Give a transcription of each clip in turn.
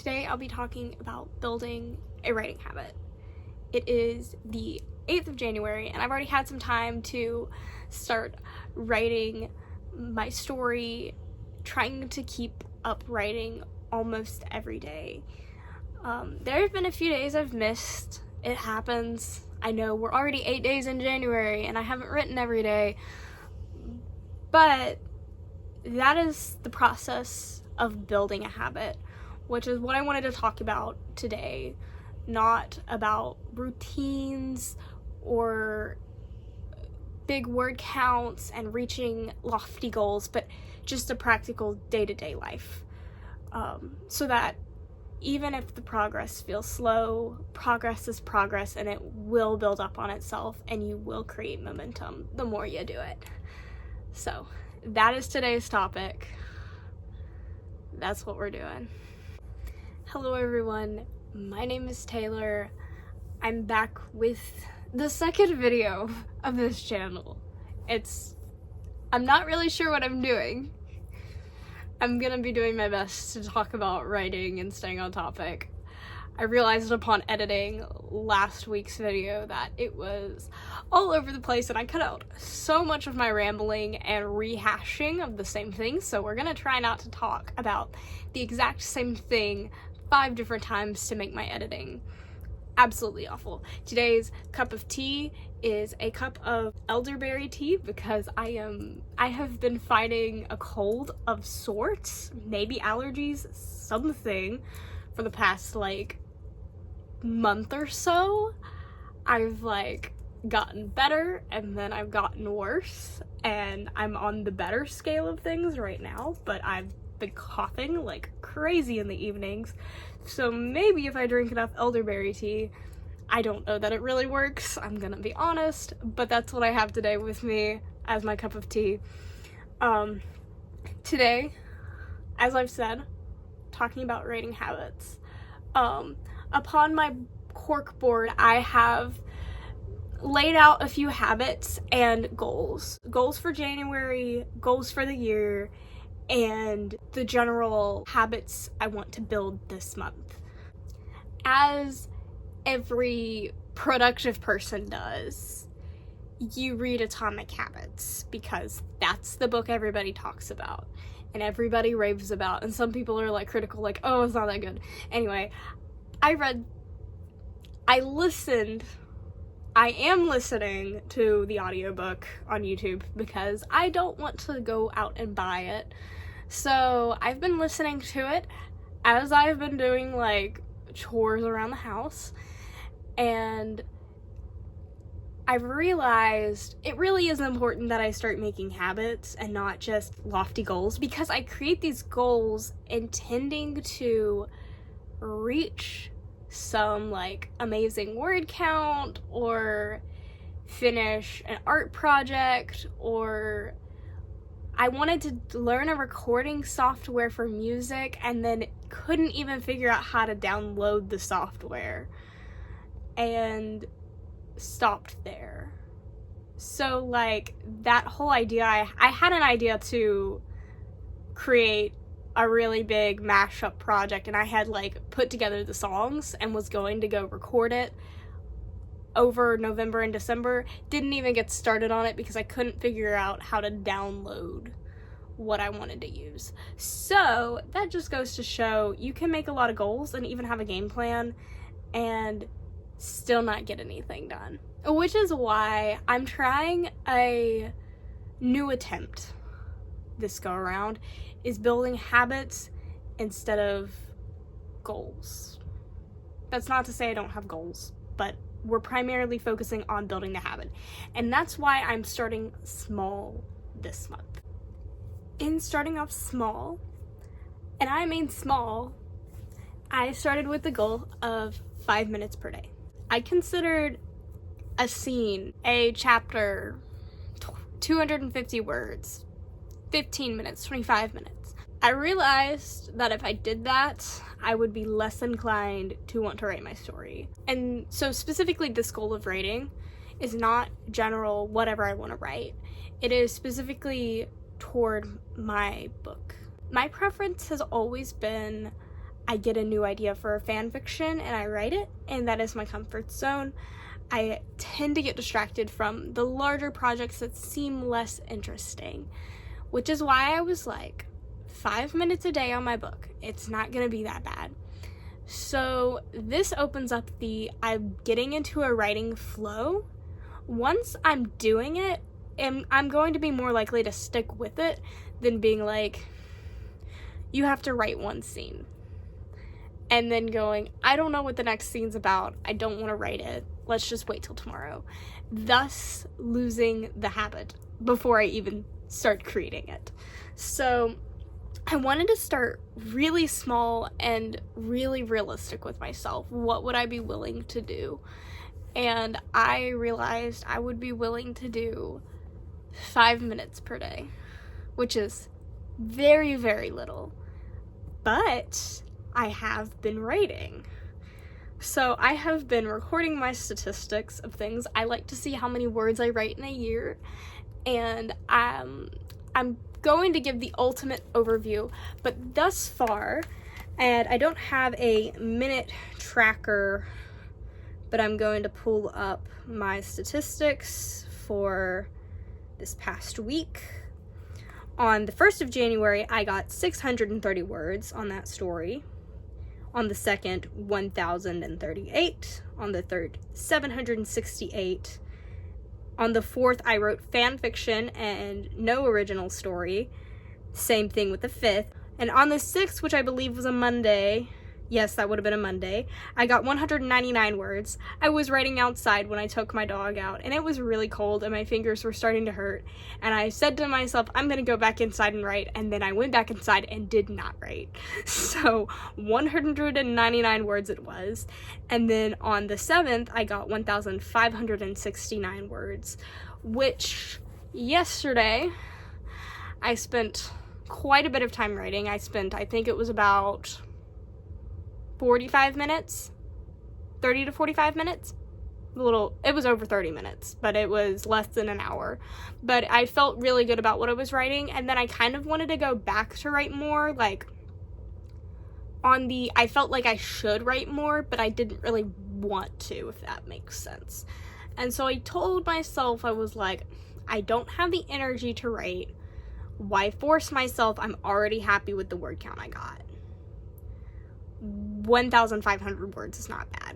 Today I'll be talking about building a writing habit. It is the 8th of January and I've already had some time to start writing my story, trying to keep up writing almost every day. There have been a few days I've missed. It happens. I know we're already 8 days in January and I haven't written every day, but that is the process of building a habit, which is what I wanted to talk about today. Not about routines or big word counts and reaching lofty goals, but just a practical day-to-day life. So that even if the progress feels slow, progress is progress and it will build up on itself and you will create momentum the more you do it. So that is today's topic. That's what we're doing. Hello everyone, my name is Taylor. I'm back with the second video of this channel. I'm not really sure what I'm doing. I'm gonna be doing my best to talk about writing and staying on topic. I realized upon editing last week's video that it was all over the place and I cut out so much of my rambling and rehashing of the same thing, so we're gonna try not to talk about the exact same thing 5 different times to make my editing absolutely awful. Today's cup of tea is a cup of elderberry tea because I have been fighting a cold of sorts, maybe allergies, something, for the past month or so. I've gotten better and then I've gotten worse and I'm on the better scale of things right now, but I've been coughing like crazy in the evenings. So maybe if I drink enough elderberry tea, I don't know that it really works, I'm gonna be honest, but that's what I have today with me as my cup of tea. Today, as I've said, talking about writing habits. Upon my cork board, I have laid out a few habits and goals. Goals for January, goals for the year, and the general habits I want to build this month. As every productive person does, you read Atomic Habits because that's the book everybody talks about and everybody raves about, and some people are critical, oh, it's not that good. Anyway, I am listening to the audiobook on YouTube because I don't want to go out and buy it. So I've been listening to it as I've been doing chores around the house, and I've realized it really is important that I start making habits and not just lofty goals, because I create these goals intending to reach some amazing word count or finish an art project, or I wanted to learn a recording software for music and then couldn't even figure out how to download the software and stopped there. So that whole idea, I had an idea to create a really big mashup project, and I had put together the songs and was going to go record it over November and December. Didn't even get started on it because I couldn't figure out how to download what I wanted to use. So that just goes to show you can make a lot of goals and even have a game plan and still not get anything done, which is why I'm trying a new attempt this go around, is building habits instead of goals. That's not to say I don't have goals, but we're primarily focusing on building the habit. And that's why I'm starting small this month. In starting off small, and I mean small, I started with the goal of 5 minutes per day. I considered a scene, a chapter, 250 words, 15 minutes, 25 minutes. I realized that if I did that, I would be less inclined to want to write my story. And so specifically this goal of writing is not general whatever I want to write. It is specifically toward my book. My preference has always been I get a new idea for a fan fiction and I write it, and that is my comfort zone. I tend to get distracted from the larger projects that seem less interesting, which is why I was like, 5 minutes a day on my book. It's not gonna be that bad. So this opens up I'm getting into a writing flow. Once I'm doing it, I'm going to be more likely to stick with it than being like, you have to write one scene. And then going, I don't know what the next scene's about. I don't want to write it. Let's just wait till tomorrow. Thus losing the habit before I even start creating it. So I wanted to start really small and really realistic with myself. What would I be willing to do? And I realized I would be willing to do 5 minutes per day, which is very, very little. But I have been writing. So I have been recording my statistics of things. I like to see how many words I write in a year, and I'm going to give the ultimate overview, but thus far, and I don't have a minute tracker, but I'm going to pull up my statistics for this past week. On the 1st of January, I got 630 words on that story. On the 2nd, 1,038. On the 3rd, 768. On the 4th, I wrote fan fiction and no original story. Same thing with the 5th. And on the 6th, which I believe was a Monday, yes, that would have been a Monday, I got 199 words. I was writing outside when I took my dog out, and it was really cold, and my fingers were starting to hurt. And I said to myself, I'm going to go back inside and write, and then I went back inside and did not write. So 199 words it was. And then on the 7th, I got 1,569 words, which yesterday I spent quite a bit of time writing. I think it was about 45 minutes, 30 to 45 minutes. It was over 30 minutes, but it was less than an hour. But I felt really good about what I was writing, and then I kind of wanted to go back to write more, I felt like I should write more, but I didn't really want to, if that makes sense. And so I told myself, I was like, I don't have the energy to write. Why force myself? I'm already happy with the word count I got. 1,500 words is not bad.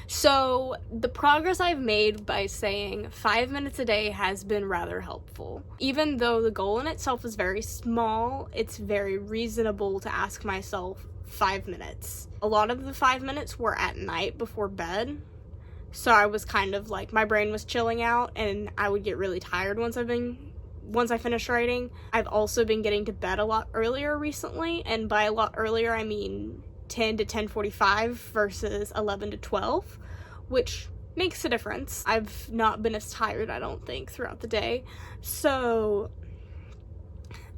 So the progress I've made by saying 5 minutes a day has been rather helpful. Even though the goal in itself is very small, it's very reasonable to ask myself 5 minutes. A lot of the 5 minutes were at night before bed. So I was kind of like, my brain was chilling out, and I would get really tired once I finished writing. I've also been getting to bed a lot earlier recently, and by a lot earlier I mean 10 to 10:45 versus 11 to 12, which makes a difference. I've not been as tired, I don't think, throughout the day. So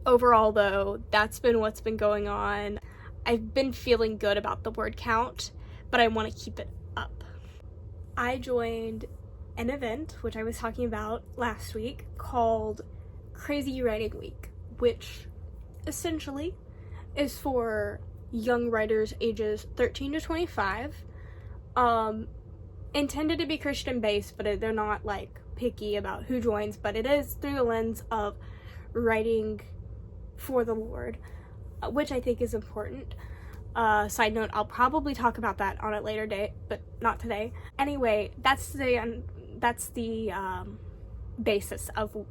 overall though, that's been what's been going on. I've been feeling good about the word count, but I want to keep it up. I joined an event, which I was talking about last week, called Crazy Writing Week, which essentially is for young writers ages 13 to 25, intended to be Christian based, but they're not picky about who joins, but it is through the lens of writing for the Lord, which I think is important. Side note, I'll probably talk about that on a later date, but not today. Anyway, that's the basis of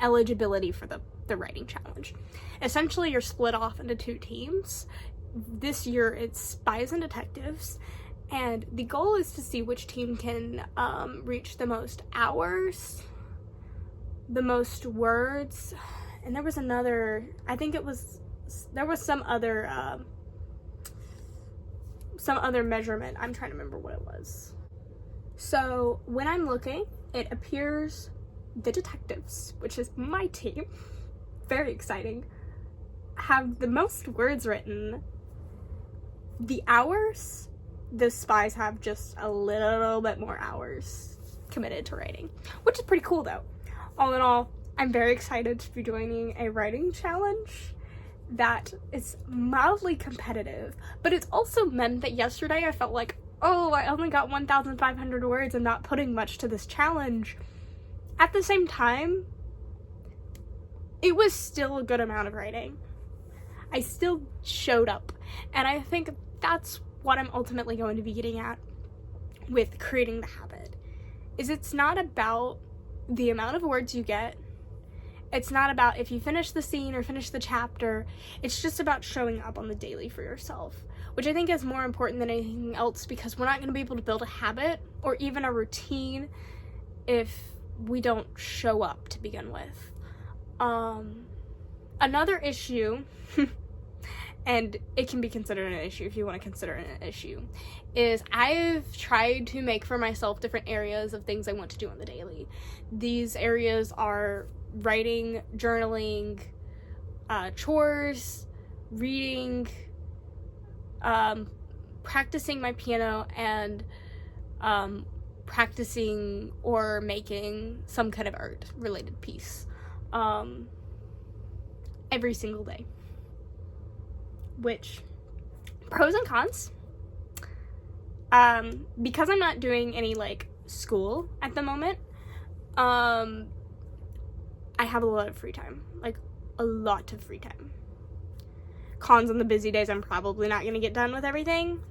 eligibility for the writing challenge. Essentially, you're split off into 2 teams. This year it's spies and detectives, and the goal is to see which team can reach the most hours, the most words, and there was some other measurement. I'm trying to remember what it was. So when I'm looking, it appears the detectives, which is my team, very exciting, have the most words written. The hours, the spies have just a little bit more hours committed to writing, which is pretty cool though. All in all, I'm very excited to be joining a writing challenge. that it's mildly competitive, but it's also meant that yesterday I felt like, oh, I only got 1,500 words and not putting much to this challenge. At the same time, it was still a good amount of writing. I still showed up, and I think that's what I'm ultimately going to be getting at with creating the habit, is it's not about the amount of words you get. It's not about if you finish the scene or finish the chapter. It's just about showing up on the daily for yourself, which I think is more important than anything else, because we're not going to be able to build a habit or even a routine if we don't show up to begin with. Another issue, and it can be considered an issue if you want to consider it an issue, is I've tried to make for myself different areas of things I want to do on the daily. These areas are writing, journaling, chores, reading, practicing my piano, and practicing or making some kind of art related piece every single day. Which, pros and cons, because I'm not doing any like school at the moment, I have a lot of free time, like a lot of free time. Cons, on the busy days, I'm probably not gonna get done with everything.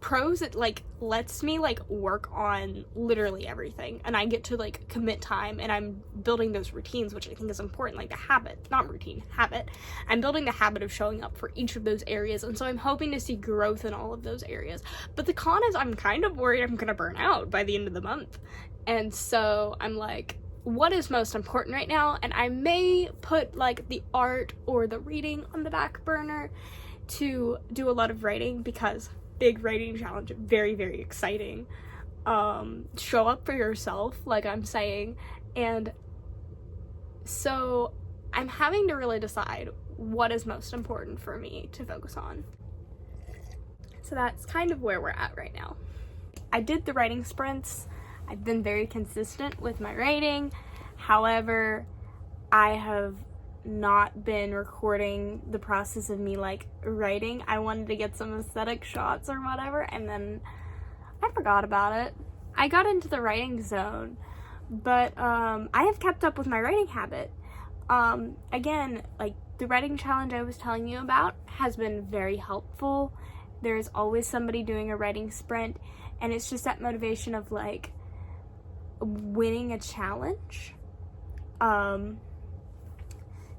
Pros, it like lets me like work on literally everything, and I get to like commit time, and I'm building those routines, which I think is important, like the habit, not routine, habit. I'm building the habit of showing up for each of those areas, and so I'm hoping to see growth in all of those areas. But the con is I'm kind of worried I'm gonna burn out by the end of the month, and so I'm like, what is most important right now? And I may put like the art or the reading on the back burner to do a lot of writing, because big writing challenge, very, very exciting. Show up for yourself, like I'm saying. And so I'm having to really decide what is most important for me to focus on. So that's kind of where we're at right now. I did the writing sprints. I've been very consistent with my writing. However, I have not been recording the process of me like writing. I wanted to get some aesthetic shots or whatever, and then I forgot about it. I got into the writing zone, but I have kept up with my writing habit. Again, like the writing challenge I was telling you about has been very helpful. There's always somebody doing a writing sprint, and it's just that motivation of like winning a challenge.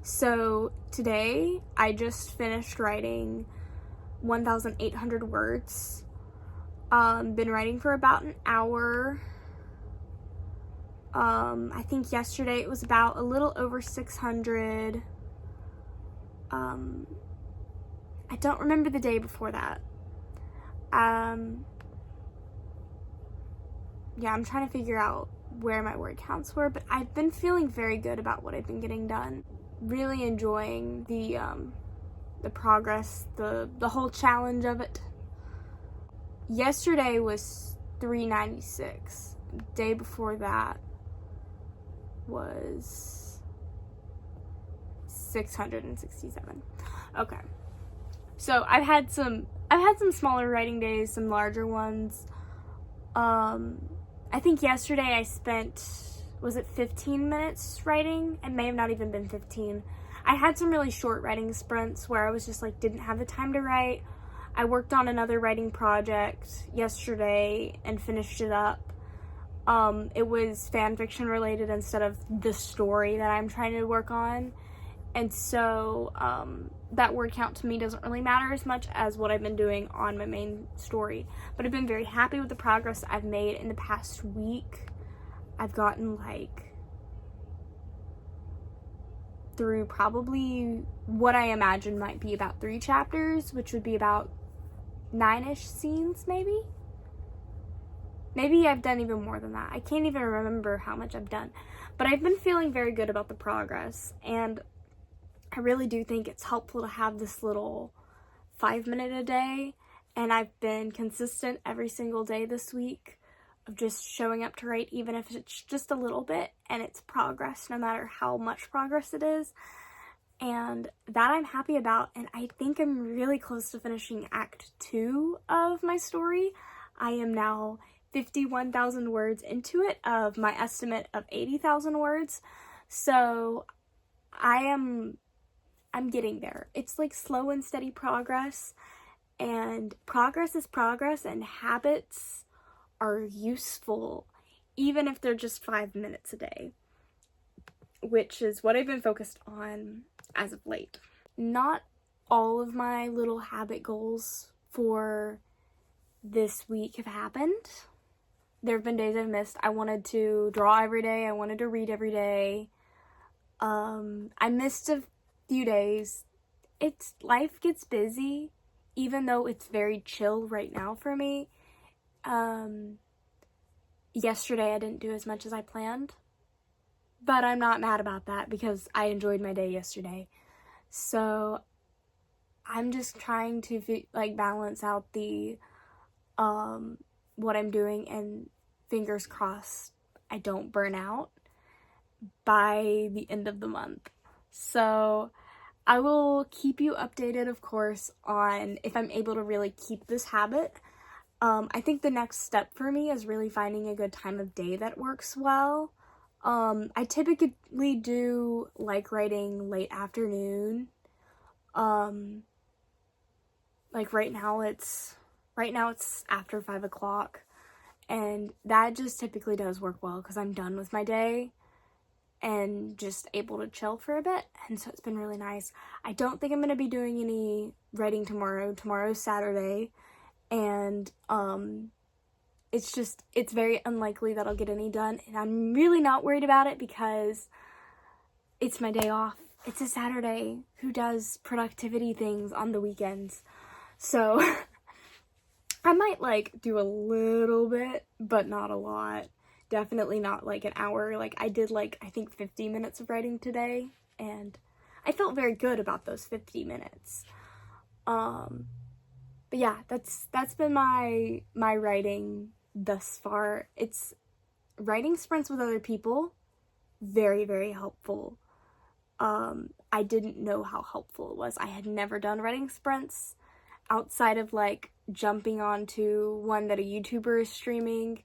So today I just finished writing 1,800 words. Been writing for about an hour. I think yesterday it was about a little over 600. I don't remember the day before that. Yeah, I'm trying to figure out where my word counts were, but I've been feeling very good about what I've been getting done. Really enjoying the progress, the whole challenge of it. Yesterday was 396. The day before that was 667. Okay. So I've had some smaller writing days, some larger ones. I think yesterday I spent, was it 15 minutes writing? It may have not even been 15. I had some really short writing sprints where I was just like, didn't have the time to write. I worked on another writing project yesterday and finished it up. It was fan fiction related instead of the story that I'm trying to work on. And so that word count to me doesn't really matter as much as what I've been doing on my main story. But I've been very happy with the progress I've made in the past week. I've gotten like through probably what I imagine might be about 3 chapters, which would be about 9-ish scenes maybe. Maybe I've done even more than that. I can't even remember how much I've done. But I've been feeling very good about the progress, and I really do think it's helpful to have this little 5-minute a day, and I've been consistent every single day this week of just showing up to write, even if it's just a little bit, and it's progress no matter how much progress it is. and that I'm happy about, and I think I'm really close to finishing Act 2 of my story. I am now 51,000 words into it of my estimate of 80,000 words, so I'm getting there. It's like slow and steady progress, and progress is progress, and habits are useful even if they're just 5 minutes a day, which is what I've been focused on as of late. Not all of my little habit goals for this week have happened. There have been days I've missed. I wanted to draw every day. I wanted to read every day. I missed a few days. Life gets busy, even though it's very chill right now for me. Yesterday I didn't do as much as I planned, but I'm not mad about that because I enjoyed my day yesterday. So I'm just trying to balance out the what I'm doing, and fingers crossed I don't burn out by the end of the month. So I will keep you updated, of course, on if I'm able to really keep this habit. I think the next step for me is really finding a good time of day that works well. I typically do like writing late afternoon. Like right now it's after 5 o'clock, and that just typically does work well because I'm done with my day and just able to chill for a bit, and so it's been really nice. I don't think I'm going to be doing any writing tomorrow. Tomorrow's Saturday, and it's very unlikely that I'll get any done, and I'm really not worried about it because it's my day off. It's a Saturday. Who does productivity things on the weekends? So I might do a little bit, but not a lot. Definitely not an hour. I did I think 50 minutes of writing today, and I felt very good about those 50 minutes. But yeah, that's been my writing thus far. It's writing sprints with other people, very, very helpful. I didn't know how helpful it was. I had never done writing sprints outside of jumping onto one that a YouTuber is streaming.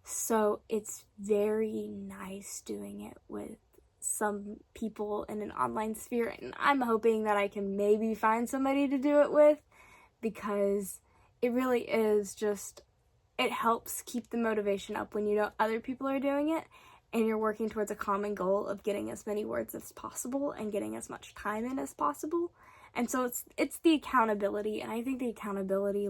So it's very nice doing it with some people in an online sphere, and I'm hoping that I can maybe find somebody to do it with, because it really is it helps keep the motivation up when you know other people are doing it and you're working towards a common goal of getting as many words as possible and getting as much time in as possible. And so it's the accountability, and I think the accountability,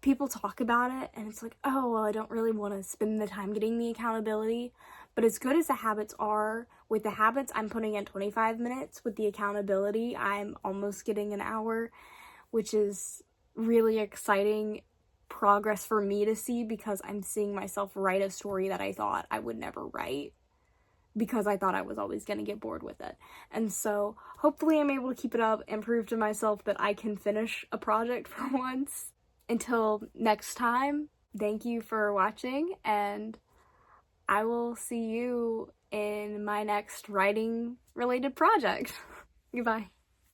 people talk about it and it's oh, well, I don't really want to spend the time getting the accountability. But as good as the habits are, with the habits I'm putting in 25 minutes, with the accountability I'm almost getting an hour, which is really exciting progress for me to see, because I'm seeing myself write a story that I thought I would never write because I thought I was always going to get bored with it. And so hopefully I'm able to keep it up and prove to myself that I can finish a project for once. Until next time, thank you for watching, and I will see you in my next writing related project. Goodbye.